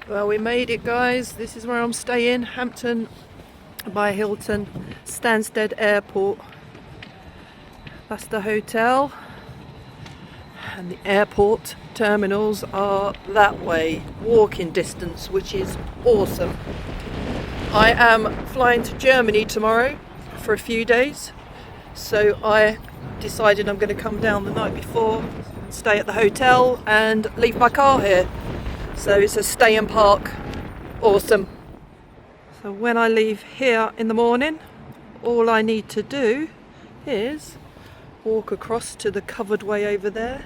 Well, we made it, guys. This is where I'm staying, Hampton by Hilton Stansted Airport. That's the hotel, and the airport terminals are that way, walking distance, which is awesome. I am flying to Germany tomorrow for a few days, so I decided I'm going to come down the night before, stay at the hotel and leave my car here. So it's a stay and park. Awesome. So when I leave here in the morning, all I need to do is walk across to the covered way over there,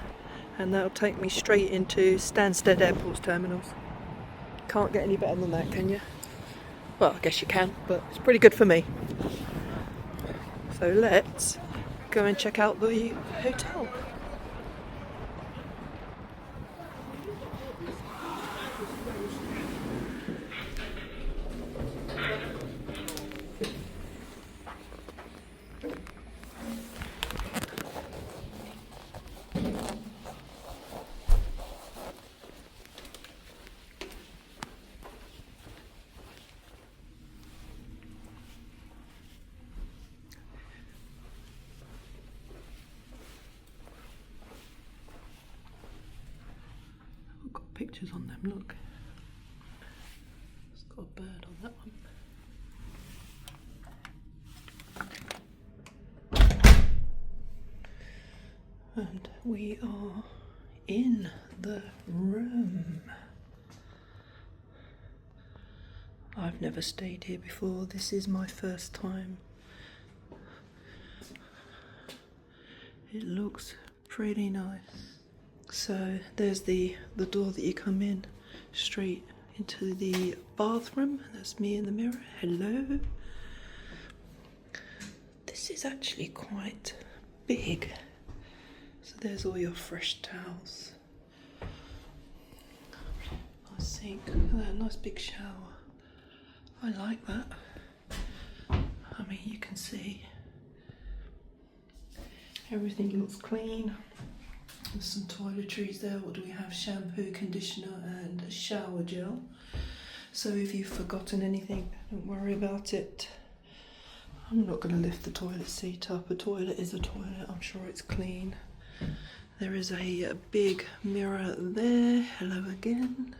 and that'll take me straight into Stansted Airport's terminals. Can't get any better than that, can you? Well, I guess you can, but it's pretty good for me. So let's go and check out the hotel. Got pictures on them, look. It's got a bird on that one. And we are in the room. I've never stayed here before. This is my first time. It looks pretty nice. So there's the door that you come in straight into the bathroom. That's me in the mirror. Hello. This is actually quite big. So there's all your fresh towels. Nice sink. Look at that, nice big shower. I like that. I mean, you can see everything looks clean. There's some toiletries there. What do we have? Shampoo, conditioner and shower gel. So if you've forgotten anything, don't worry about it. I'm not going to lift the toilet seat up. A toilet is a toilet. I'm sure it's clean. There is a big mirror there. Hello again.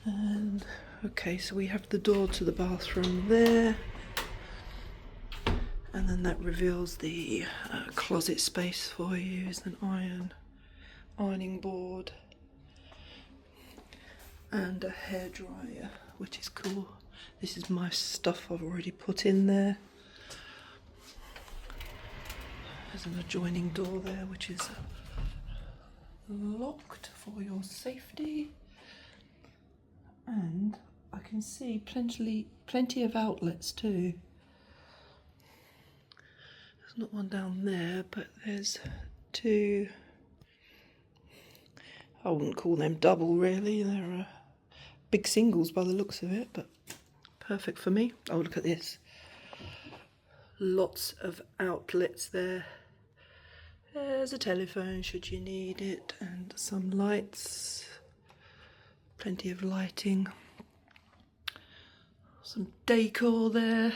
And okay, so we have the door to the bathroom there. And then that reveals the closet space for you. Is an ironing board and a hairdryer, which is cool. This is my stuff I've already put in there. There's an adjoining door there, which is locked for your safety. And I can see plenty of outlets too. There's not one down there, but there's two. I wouldn't call them double really. They're big singles by the looks of it, but perfect for me. Oh, look at this. Lots of outlets there. There's a telephone should you need it, and some lights. Plenty of lighting. Some decor there.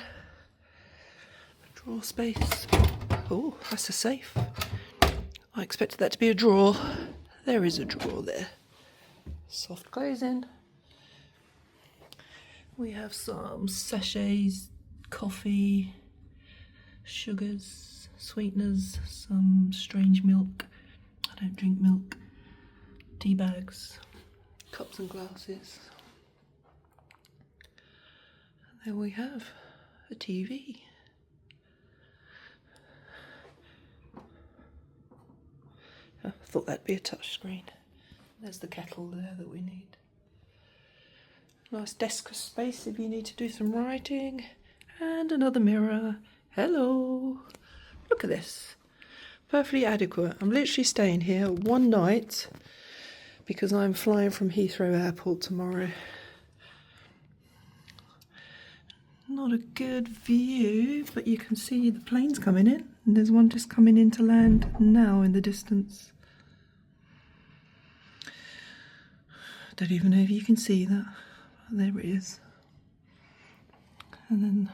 Drawer space. Oh, that's a safe. I expected that to be a drawer. There is a drawer there. Soft closing. We have some sachets, coffee, sugars, sweeteners, some strange milk. I don't drink milk. Tea bags, cups and glasses. And there we have a TV. I thought that'd be a touch screen. There's the kettle there that we need. Nice desk space if you need to do some writing. And another mirror. Hello. Look at this. Perfectly adequate. I'm literally staying here one night because I'm flying from Heathrow Airport tomorrow. Not a good view, but you can see the planes coming in. And there's one just coming in to land now in the distance. don't even know if you can see that. There it is. And then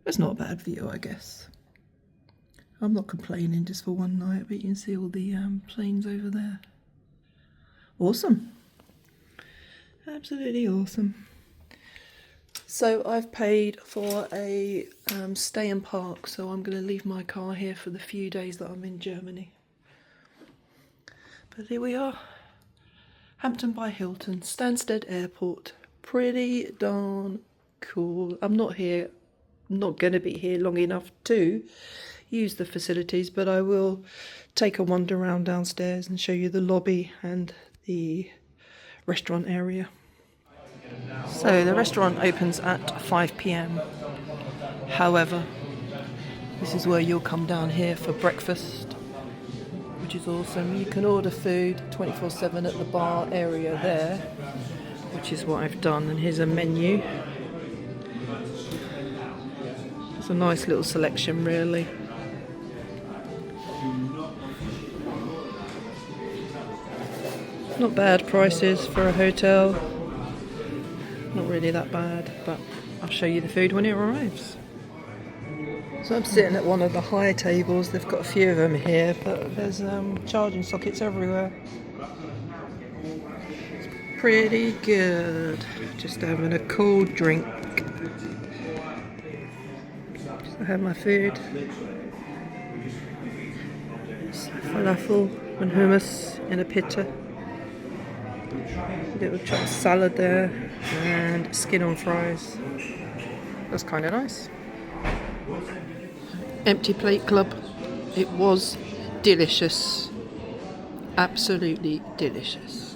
it's not a bad view, I guess. I'm not complaining just for one night, but you can see all the planes over there. Awesome. Absolutely awesome. So I've paid for a stay and park, so I'm going to leave my car here for the few days that I'm in Germany. But here we are. Hampton by Hilton, Stansted Airport. Pretty darn cool. I'm not going to be here long enough to use the facilities, but I will take a wander around downstairs and show you the lobby and the restaurant area. So the restaurant opens at 5 p.m. However, this is where you'll come down here for breakfast, which is awesome. You can order food 24/7 at the bar area there, which is what I've done, and here's a menu. It's a nice little selection, really. Not bad prices for a hotel. Not really that bad, but I'll show you the food when it arrives. So I'm sitting at one of the higher tables. They've got a few of them here, but there's charging sockets everywhere. It's pretty good. Just having a cold drink. So I have my food. Falafel and hummus in a pita. A little chopped salad there and skin on fries. That's kind of nice. Empty plate club. It was delicious. Absolutely delicious.